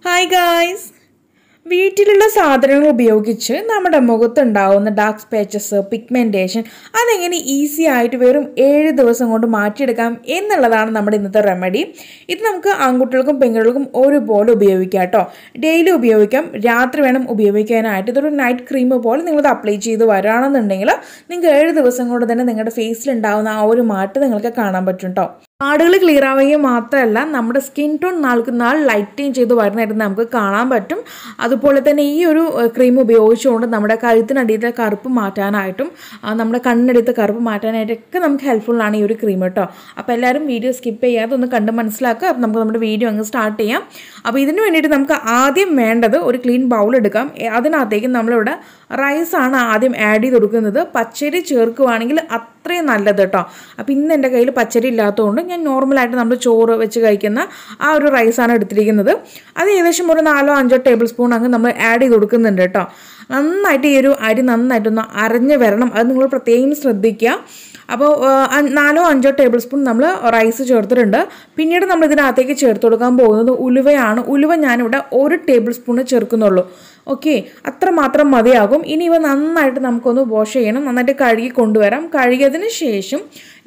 Hi guys! വീട്ടിലുള്ള സാധനങ്ങൾ ഉപയോഗിച്ച് നമ്മുടെ മുഖത്തുണ്ടാവുന്ന ഡാർക്ക് സ്പാച്ചസ് പിഗ്മെന്റേഷൻ അതെങ്ങനെ ഈസി ആയിട്ട് വെറും 7 ദിവസം കൊണ്ട് മാറ്റിയെടുക്കാം എന്നുള്ളതാണ് നമ്മുടെ ഇന്നത്തെ റെമഡി. ഇത് നമുക്ക് ആൺകുട്ടികൾക്കും പെൺകുട്ടികൾക്കും ഒരുപോലെ ഉപയോഗിക്കാം കേട്ടോ. ഡെയിലി ഉപയോഗിക്കാം, രാത്രി വേണം ഉപയോഗിക്കാനായിട്ട്. ഇതൊരു നൈറ്റ് ക്രീം പോലെ നിങ്ങളത് അപ്ലൈ ചെയ്ത് വരാണെന്നുണ്ടെങ്കിൽ നിങ്ങൾക്ക് 7 ദിവസം കൊണ്ട് തന്നെ നിങ്ങളുടെ ഫേസിൽ ഉണ്ടാവുന്ന ആ ഒരു മാറ്റം നിങ്ങൾക്ക് കാണാൻ പറ്റും കേട്ടോ. പാടുകൾ ക്ലിയർ ആവുകയും മാത്രമല്ല നമ്മുടെ സ്കിൻ ടോൺ നാൾക്ക് നാൾ ലൈറ്റൻ ചെയ്ത് വരുന്നതായിട്ട് നമുക്ക് കാണാൻ പറ്റും. അതുപോലെ തന്നെ ഈ ഒരു ക്രീം ഉപയോഗിച്ചുകൊണ്ട് നമ്മുടെ കഴുത്തിനടിയിലെ കറുപ്പ് മാറ്റാനായിട്ടും നമ്മുടെ കണ്ണിനടിയിലെ കറുപ്പ് മാറ്റാനായിട്ടൊക്കെ നമുക്ക് ഹെൽപ്ഫുള്ളാണ് ഈ ഒരു ക്രീം കേട്ടോ. അപ്പോൾ എല്ലാവരും വീഡിയോ സ്കിപ്പ് ചെയ്യാതെ ഒന്ന് കണ്ട് മനസ്സിലാക്കുക. അപ്പോൾ നമുക്ക് നമ്മുടെ വീഡിയോ അങ്ങ് സ്റ്റാർട്ട് ചെയ്യാം. അപ്പോൾ ഇതിന് വേണ്ടിയിട്ട് നമുക്ക് ആദ്യം വേണ്ടത് ഒരു ക്ലീൻ ബൗൾ എടുക്കാം. അതിനകത്തേക്ക് നമ്മളിവിടെ റൈസാണ് ആദ്യം ആഡ് ചെയ്ത് കൊടുക്കുന്നത്. പച്ചരി ചേർക്കുകയാണെങ്കിൽ അത്രയും നല്ലത് കേട്ടോ. അപ്പോൾ ഇന്ന് എൻ്റെ കയ്യിൽ പച്ചരി ഇല്ലാത്തതുകൊണ്ട് ഞാൻ നോർമലായിട്ട് നമ്മൾ ചോറ് വെച്ച് കഴിക്കുന്ന ആ ഒരു റൈസാണ് എടുത്തിരിക്കുന്നത്. അത് ഏകദേശം ഒരു 4-5 ടേബിൾ സ്പൂൺ അങ്ങ് നമ്മൾ ആഡ് ചെയ്ത് കൊടുക്കുന്നുണ്ട് കേട്ടോ. നന്നായിട്ട് ഈ ഒരു അരി നന്നായിട്ടൊന്ന് അരഞ്ഞ് വരണം, അത് നിങ്ങൾ പ്രത്യേകം ശ്രദ്ധിക്കുക. അപ്പോൾ 4-5 ടേബിൾ സ്പൂൺ നമ്മൾ റൈസ് ചേർത്തിട്ടുണ്ട്. പിന്നീട് നമ്മൾ ഇതിനകത്തേക്ക് ചേർത്ത് കൊടുക്കാൻ പോകുന്നത് ഉലുവയാണ്. ഉലുവ ഞാനിവിടെ 1 ടേബിൾ സ്പൂൺ ചേർക്കുന്നുള്ളൂ. ഓക്കെ, അത്ര മാത്രം മതിയാകും. ഇനി ഇവ നന്നായിട്ട് നമുക്കൊന്ന് വാഷ് ചെയ്യണം, നന്നായിട്ട് കഴുകി കൊണ്ടുവരാം. കഴുകിയതിന് ശേഷം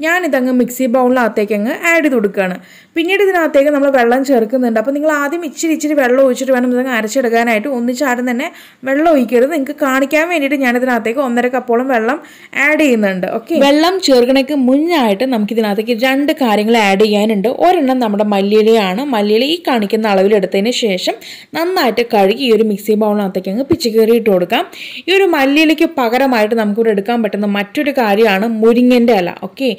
ഞാനിതങ്ങ് മിക്സി ബൗളിനകത്തേക്ക് അങ്ങ് ആഡ് ചെയ്ത് കൊടുക്കുകയാണ്. പിന്നീട് ഇതിനകത്തേക്ക് നമ്മൾ വെള്ളം ചേർക്കുന്നുണ്ട്. അപ്പോൾ നിങ്ങൾ ആദ്യം ഇച്ചിരി വെള്ളം ഒഴിച്ചിട്ട് വേണം ഇതങ്ങ് അരച്ചെടുക്കാനായിട്ട്. ഒന്നിച്ചാരും തന്നെ വെള്ളം ഒഴിക്കരുത്. നിങ്ങൾക്ക് കാണിക്കാൻ വേണ്ടിയിട്ട് ഞാനിതിനകത്തേക്ക് 1.5 കപ്പോളം വെള്ളം ആഡ് ചെയ്യുന്നുണ്ട്. ഓക്കെ, വെള്ളം ചേർക്കണേക്ക് മുന്നായിട്ട് നമുക്കിതിനകത്തേക്ക് 2 കാര്യങ്ങൾ ആഡ് ചെയ്യാനുണ്ട്. ഒരെണ്ണം നമ്മുടെ മല്ലിയിലയാണ്. മല്ലിയില ഈ കാണിക്കുന്ന അളവിലെടുത്തതിന് ശേഷം നന്നായിട്ട് കഴുകി ഈ ഒരു മിക്സി ബൗളിനകത്തേക്ക് അങ്ങ് പിച്ച് കയറിയിട്ട് കൊടുക്കാം. ഈ ഒരു മല്ലിയിലയ്ക്ക് പകരമായിട്ട് നമുക്കിവിടെ എടുക്കാൻ പറ്റുന്ന മറ്റൊരു കാര്യമാണ് മുരിങ്ങൻ്റെ ഇല. ഓക്കെ,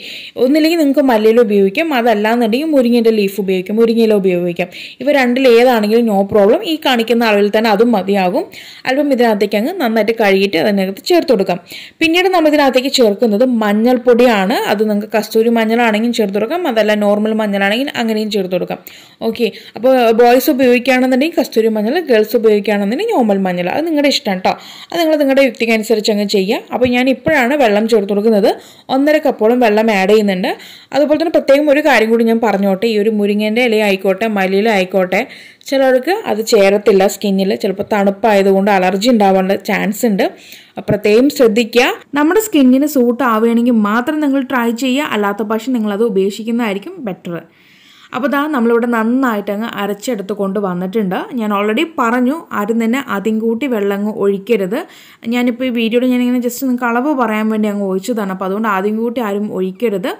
ഒന്നില്ലെങ്കിൽ നിങ്ങൾക്ക് മല്ലിയില ഉപയോഗിക്കാം, അതല്ലാന്നുണ്ടെങ്കിൽ മുരിങ്ങൻ്റെ ലീഫ് ഉപയോഗിക്കാം, മുരിങ്ങയില ഉപയോഗിക്കാം. ഇവ രണ്ടിൽ ഏതാണെങ്കിലും നോ പ്രോബ്ലം. ഈ കാണിക്കുന്ന അളവിൽ തന്നെ അതും മതിയാകും. അല്പം ഇതിനകത്തേക്ക് അങ്ങ് നന്നായിട്ട് കഴുകിയിട്ട് അതിനകത്ത് ചേർത്ത് കൊടുക്കാം. പിന്നീട് നമ്മൾ ഇതിനകത്തേക്ക് ചേർക്കുന്നത് മഞ്ഞൾപ്പൊടിയാണ്. അത് നിങ്ങൾക്ക് കസ്തൂരി മഞ്ഞളാണെങ്കിലും ചേർത്ത് കൊടുക്കാം, അതല്ല നോർമൽ മഞ്ഞളാണെങ്കിൽ അങ്ങനെയും ചേർത്ത് കൊടുക്കാം. ഓക്കെ, അപ്പോൾ ബോയ്സ് ഉപയോഗിക്കുകയാണെന്നുണ്ടെങ്കിൽ കസ്തൂരി മഞ്ഞൾ, ഗേൾസ് ഉപയോഗിക്കുകയാണെന്നുണ്ടെങ്കിൽ നോർമൽ മഞ്ഞൾ, അത് നിങ്ങളുടെ ഇഷ്ടം കേട്ടോ. അത് നിങ്ങൾ നിങ്ങളുടെ യുക്തിക്കനുസരിച്ച് അങ്ങ് ചെയ്യുക. അപ്പോൾ ഞാൻ ഇപ്പോഴാണ് വെള്ളം ചേർത്ത് കൊടുക്കുന്നത്. 1.5 കപ്പോളം വെള്ളം ആഡ് ചെയ്യുന്നുണ്ട്. അതുപോലെ തന്നെ പ്രത്യേകം ഒരു കാര്യം കൂടി ഞാൻ പറഞ്ഞോട്ടെ. ഈ ഒരു മുരിങ്ങൻ്റെ ഇല ആയിക്കോട്ടെ മല്ലിയില ആയിക്കോട്ടെ, ചിലർക്ക് അത് ചേരത്തില്ല സ്കിന്നിൽ. ചിലപ്പോൾ തണുപ്പായതുകൊണ്ട് അലർജി ഉണ്ടാവാനുള്ള ചാൻസ് ഉണ്ട്. പ്രത്യേകം ശ്രദ്ധിക്കുക. നമ്മുടെ സ്കിന്നിന് സൂട്ട് ആവുകയാണെങ്കിൽ മാത്രം നിങ്ങൾ ട്രൈ ചെയ്യുക, അല്ലാത്ത പക്ഷം നിങ്ങളത് ഉപേക്ഷിക്കുന്നതായിരിക്കും ബെറ്റർ. അപ്പോൾ ദാ നമ്മളിവിടെ നന്നായിട്ട് അങ്ങ് അരച്ചെടുത്ത് കൊണ്ട് വന്നിട്ടുണ്ട്. ഞാൻ ഓൾറെഡി പറഞ്ഞു ആദ്യം തന്നെ ആദ്യം കൂട്ടി വെള്ളം ഒഴിക്കരുത്. ഞാനിപ്പോൾ ഈ വീഡിയോയിൽ ഞാനിങ്ങനെ ജസ്റ്റ് നിങ്ങൾക്ക് അളവ് പറയാൻ വേണ്ടി അങ്ങ് ഒഴിച്ചതാണ്. അപ്പോൾ അതുകൊണ്ട് ആദ്യം കൂട്ടി ആരും ഒഴിക്കരുത്.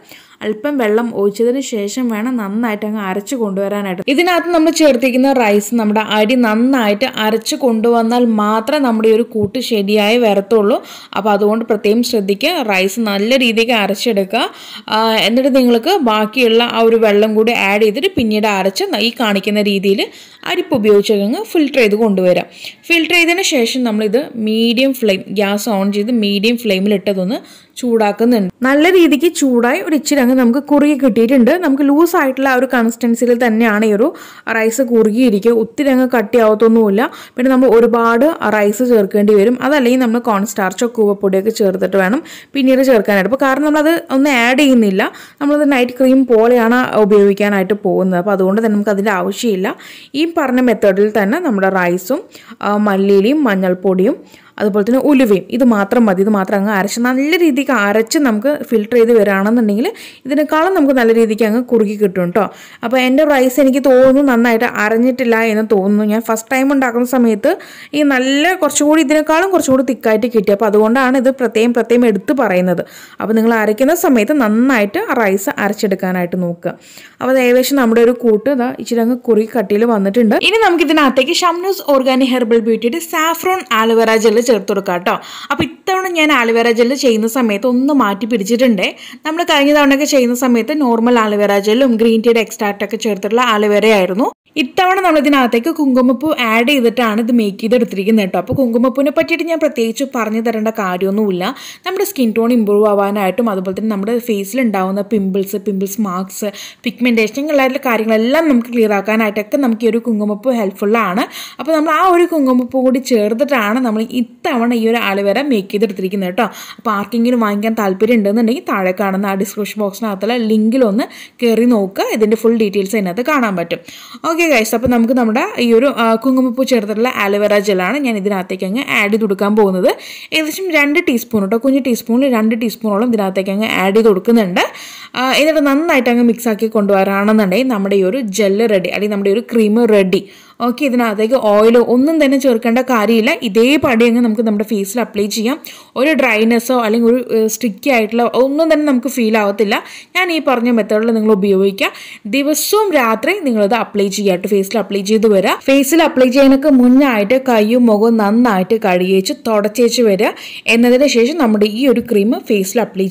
അല്പം വെള്ളം ഒഴിച്ചതിന് ശേഷം വേണം നന്നായിട്ട് അങ്ങ് അരച്ച് കൊണ്ടുവരാനായിട്ട്. ഇതിനകത്ത് നമ്മൾ ചേർത്തിരിക്കുന്ന റൈസ് നമ്മുടെ അരി നന്നായിട്ട് അരച്ച് കൊണ്ടുവന്നാൽ മാത്രമേ നമ്മുടെ ഈ ഒരു കൂട്ട് ശരിയായി വരത്തുള്ളൂ. അപ്പോൾ അതുകൊണ്ട് പ്രത്യേകം ശ്രദ്ധിക്കുക. റൈസ് നല്ല രീതിക്ക് അരച്ചെടുക്കുക. എന്നിട്ട് നിങ്ങൾക്ക് ബാക്കിയുള്ള ആ ഒരു വെള്ളം കൂടി ആഡ് ചെയ്തിട്ട് പിന്നീട് അരച്ച് ഈ കാണിക്കുന്ന രീതിയിൽ അരിപ്പ് ഉപയോഗിച്ച് ഫിൽറ്റർ ചെയ്ത് കൊണ്ടുവരാം. ഫിൽറ്റർ ചെയ്തതിന് ശേഷം നമ്മളിത് മീഡിയം ഫ്ലെയിം, ഗ്യാസ് ഓൺ ചെയ്ത് മീഡിയം ഫ്ലെയിമിലിട്ടതൊന്ന് ചൂടാക്കുന്നുണ്ട്. നല്ല രീതിക്ക് ചൂടായി ഒരു ഇച്ചിരി അങ്ങ് നമുക്ക് കുറുകി കിട്ടിയിട്ടുണ്ട്. നമുക്ക് ലൂസ് ആയിട്ടുള്ള ആ ഒരു കൺസിസ്റ്റൻസിയിൽ തന്നെയാണ് ഈ ഒരു റൈസ് കുറുകിയിരിക്കുക. ഒത്തിരി അങ്ങ് കട്ടിയാവത്തൊന്നുമില്ല. പിന്നെ നമ്മൾ ഒരുപാട് റൈസ് ചേർക്കേണ്ടി വരും. അതല്ലെങ്കിൽ നമ്മൾ കോൺസ്റ്റാർച്ചോ കൂവപ്പൊടിയൊക്കെ ചേർത്തിട്ട് വേണം പിന്നീട് ചേർക്കാനായിട്ട്. അപ്പോൾ കാരണം നമ്മളത് ഒന്നും ആഡ് ചെയ്യുന്നില്ല, നമ്മളത് നൈറ്റ് ക്രീം പോലെയാണ് ഉപയോഗിക്കാനായിട്ട് പോകുന്നത്. അപ്പോൾ അതുകൊണ്ട് തന്നെ നമുക്ക് അതിൻ്റെ ആവശ്യമില്ല. ഈ പറഞ്ഞ മെത്തേഡിൽ തന്നെ നമ്മുടെ റൈസും മല്ലിയിലയും മഞ്ഞൾപ്പൊടിയും അതുപോലെ തന്നെ ഉലുവയും ഇത് മാത്രം മതി. ഇത് മാത്രം അങ്ങ് അരച്ച് നല്ല രീതിക്ക് അരച്ച് നമുക്ക് ഫിൽറ്റർ ചെയ്ത് വരികയാണെന്നുണ്ടെങ്കിൽ ഇതിനേക്കാളും നമുക്ക് നല്ല രീതിക്ക് അങ്ങ് കുറുകി കിട്ടും കേട്ടോ. അപ്പോൾ എൻ്റെ റൈസ് എനിക്ക് തോന്നുന്നു നന്നായിട്ട് അരഞ്ഞിട്ടില്ല എന്ന് തോന്നുന്നു. ഞാൻ ഫസ്റ്റ് ടൈം ഉണ്ടാക്കുന്ന സമയത്ത് ഈ നല്ല കുറച്ചുകൂടി ഇതിനേക്കാളും കുറച്ചുകൂടി തിക്കായിട്ട് കിട്ടി. അപ്പോൾ അതുകൊണ്ടാണ് ഇത് പ്രത്യേകം എടുത്ത് പറയുന്നത്. അപ്പോൾ നിങ്ങൾ അരയ്ക്കുന്ന സമയത്ത് നന്നായിട്ട് റൈസ് അരച്ചെടുക്കാനായിട്ട് നോക്കുക. അപ്പോൾ അത് ഏകദേശം നമ്മുടെ ഒരു കൂട്ട് ഇതാ ഇച്ചിരി അങ്ങ് കുറുകി കട്ടിയിൽ വന്നിട്ടുണ്ട്. ഇനി നമുക്ക് ഇതിനകത്തേക്ക് ഷംനൂസ് ഓർഗാനി ഹെർബൽ ബ്യൂട്ടിയുടെ സാഫ്രോൺ ആലോവേറ ജെല്ല് ചേർത്ത് കൊടുക്കുക കേട്ടോ. അപ്പോൾ ഇത്തവണ ഞാൻ ആലോവേറ ജെല്ല് ചെയ്യുന്ന സമയത്ത് ഒന്ന് മാറ്റി പിടിച്ചിട്ടുണ്ട്. നമ്മൾ കഴിഞ്ഞ തവണയൊക്കെ ചെയ്യുന്ന സമയത്ത് നോർമൽ ആലോവേറ ജെല്ലും ഗ്രീൻ ടീയുടെ എക്സ്ട്രാക്റ്റ് ഒക്കെ ചേർത്തിട്ടുള്ള ആലോവേറ ആയിരുന്നു. ഇത്തവണ നമ്മൾ ഇതിനകത്തേക്ക് കുങ്കുമപ്പൂ ആഡ് ചെയ്തിട്ടാണ് ഇത് മേക്ക് ചെയ്തെടുത്തിരിക്കുന്നത് കേട്ടോ. അപ്പോൾ കുങ്കുമപ്പൂവിനെ പറ്റിയിട്ട് ഞാൻ പ്രത്യേകിച്ച് പറഞ്ഞു തരേണ്ട കാര്യമൊന്നുമില്ല. നമ്മുടെ സ്കിൻ ടോൺ ഇമ്പ്രൂവ് ആവാനായിട്ടും അതുപോലെ തന്നെ നമ്മുടെ ഫേസിൽ ഉണ്ടാകുന്ന പിമ്പിൾസ് മാർക്സ് പിഗ്മെന്റേഷൻ ഇങ്ങനെയുള്ള കാര്യങ്ങളെല്ലാം നമുക്ക് ക്ലിയർ ആക്കാനായിട്ടൊക്കെ നമുക്ക് ഈ ഒരു കുങ്കുമപ്പൂ ഹെൽപ്ഫുള്ളാണ്. അപ്പോൾ നമ്മൾ ആ ഒരു കുങ്കുമപ്പൂ കൂടി ചേർത്തിട്ടാണ് നമ്മൾ ഇത്തവണ ഈ ഒരു ആലോവേറ മേക്ക് ചെയ്തെടുത്തിരിക്കുന്നത് കേട്ടോ. അപ്പോൾ ആർക്കെങ്കിലും വാങ്ങിക്കാൻ താല്പര്യം ഉണ്ടെന്നുണ്ടെങ്കിൽ താഴെ കാണുന്ന ആ ഡിസ്ക്രിപ്ഷൻ ബോക്സിനകത്തുള്ള ലിങ്കിലൊന്ന് കയറി നോക്കുക. ഇതിൻ്റെ ഫുൾ ഡീറ്റെയിൽസ് അതിനകത്ത് കാണാൻ പറ്റും. ഓക്കെ, ഓക്കെ ഗൈസ്, അപ്പോൾ നമുക്ക് നമ്മുടെ ഈ ഒരു കുങ്കുമപ്പൂ ചേർത്തിട്ടുള്ള ആലോവേറ ജെല്ലാണ് ഞാൻ ഇതിനകത്തേക്ക് അങ്ങ് ആഡ് ചെയ്ത് കൊടുക്കാൻ പോകുന്നത്. ഏകദേശം 2 ടീസ്പൂൺ കേട്ടോ, കുഞ്ഞു ടീസ്പൂണിൽ 2 ടീസ്പൂണോളം ഇതിനകത്തേക്ക് അങ്ങ് ആഡ് ചെയ്ത് കൊടുക്കുന്നുണ്ട്. എന്നിട്ട് നന്നായിട്ട് അങ്ങ് മിക്സാക്കി കൊണ്ടുവരാണെന്നുണ്ടെങ്കിൽ നമ്മുടെ ഈ ഒരു ജെല്ല് റെഡി, അല്ലെങ്കിൽ നമ്മുടെ ഒരു ക്രീം റെഡി. ഓക്കെ, ഇതിനകത്തേക്ക് ഓയിലോ ഒന്നും തന്നെ ചേർക്കേണ്ട കാര്യമില്ല. ഇതേപടി അങ്ങ് നമുക്ക് നമ്മുടെ ഫേസിൽ അപ്ലൈ ചെയ്യാം. ഒരു ഡ്രൈനെസ്സോ അല്ലെങ്കിൽ ഒരു സ്റ്റിക്കി ആയിട്ടുള്ള ഒന്നും തന്നെ നമുക്ക് ഫീൽ ആവത്തില്ല. ഞാൻ ഈ പറഞ്ഞ മെത്തേഡിൽ നിങ്ങൾ ഉപയോഗിക്കുക. ദിവസവും രാത്രി നിങ്ങളിത് അപ്ലൈ ചെയ്യാട്ട് ഫേസിൽ അപ്ലൈ ചെയ്ത് വരിക. ഫേസിൽ അപ്ലൈ ചെയ്യാനൊക്കെ മുന്നായിട്ട് കൈയും മുഖവും നന്നായിട്ട് കഴുകിയേച്ച് തുടച്ചേച്ച് വരിക. എന്നതിന് ശേഷം നമ്മുടെ ഈ ഒരു ക്രീം ഫേസിൽ അപ്ലൈ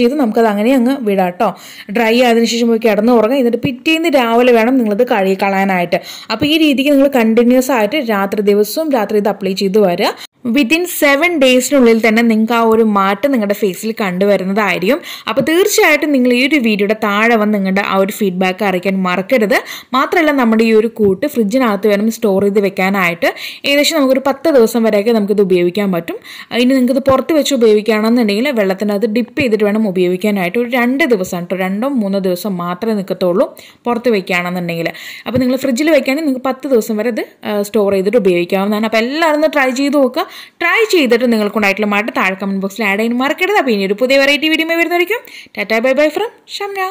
ചെയ്ത് നമുക്കത് അങ്ങനെ അങ്ങ് വിടാം കേട്ടോ. ഡ്രൈ ആയതിനു ശേഷം പോയി കിടന്നു ഉറങ്ങുക. എന്നിട്ട് പിറ്റേന്ന് രാവിലെ വേണം നിങ്ങളിത് കഴുകി കളയാനായിട്ട്. അപ്പോൾ ഈ രീതിക്ക് നിങ്ങൾ കണ്ടിന്യൂസ് ആയിട്ട് ദിവസവും രാത്രി ഇത് അപ്ലൈ ചെയ്ത് വരിക. വിത്തിൻ 7 ഡേയ്സിനുള്ളിൽ തന്നെ നിങ്ങൾക്ക് ആ ഒരു മാറ്റം നിങ്ങളുടെ ഫേസിൽ കണ്ടുവരുന്നതായിരിക്കും. അപ്പോൾ തീർച്ചയായിട്ടും നിങ്ങൾ ഈ ഒരു വീഡിയോയുടെ താഴെ വന്ന് നിങ്ങളുടെ ആ ഒരു ഫീഡ്ബാക്ക് അറിയിക്കാൻ മറക്കരുത്. മാത്രമല്ല നമ്മുടെ ഈ ഒരു കൂട്ട് ഫ്രിഡ്ജിനകത്ത് വേണം സ്റ്റോർ ചെയ്ത് വെക്കാനായിട്ട്. ഏകദേശം നമുക്കൊരു 10 ദിവസം വരെയൊക്കെ നമുക്കിത് ഉപയോഗിക്കാൻ പറ്റും. ഇനി നിങ്ങൾക്കിത് പുറത്ത് വെച്ച് ഉപയോഗിക്കുകയാണെന്നുണ്ടെങ്കിൽ വെള്ളത്തിനകത്ത് ഡിപ്പ് ചെയ്തിട്ട് വേണം ഉപയോഗിക്കാനായിട്ട്. ഒരു 2 ദിവസം കേട്ടോ, 2-3 ദിവസം മാത്രമേ നിൽക്കത്തുള്ളൂ പുറത്ത് വയ്ക്കുകയാണെന്നുണ്ടെങ്കിൽ. അപ്പോൾ നിങ്ങൾ ഫ്രിഡ്ജിൽ വയ്ക്കുകയാണെങ്കിൽ നിങ്ങൾക്ക് 10 ദിവസം വരെ ഇത് സ്റ്റോർ ചെയ്തിട്ട് ഉപയോഗിക്കാവുന്നതാണ്. അപ്പോൾ എല്ലാവരും ട്രൈ ചെയ്ത് നോക്കുക. ട്രൈ ചെയ്തിട്ട് നിങ്ങൾക്കുണ്ടായിട്ടുള്ള മാറ്റം താഴെ കമന്റ് ബോക്സിൽ ആഡ് ചെയ്യാൻ മറക്കരുത്. അപ്പോൾ ഇനി ഒരു പുതിയ വെറൈറ്റി വീഡിയോ വരുന്നതായിരിക്കും. Tata bye bye from Shamna.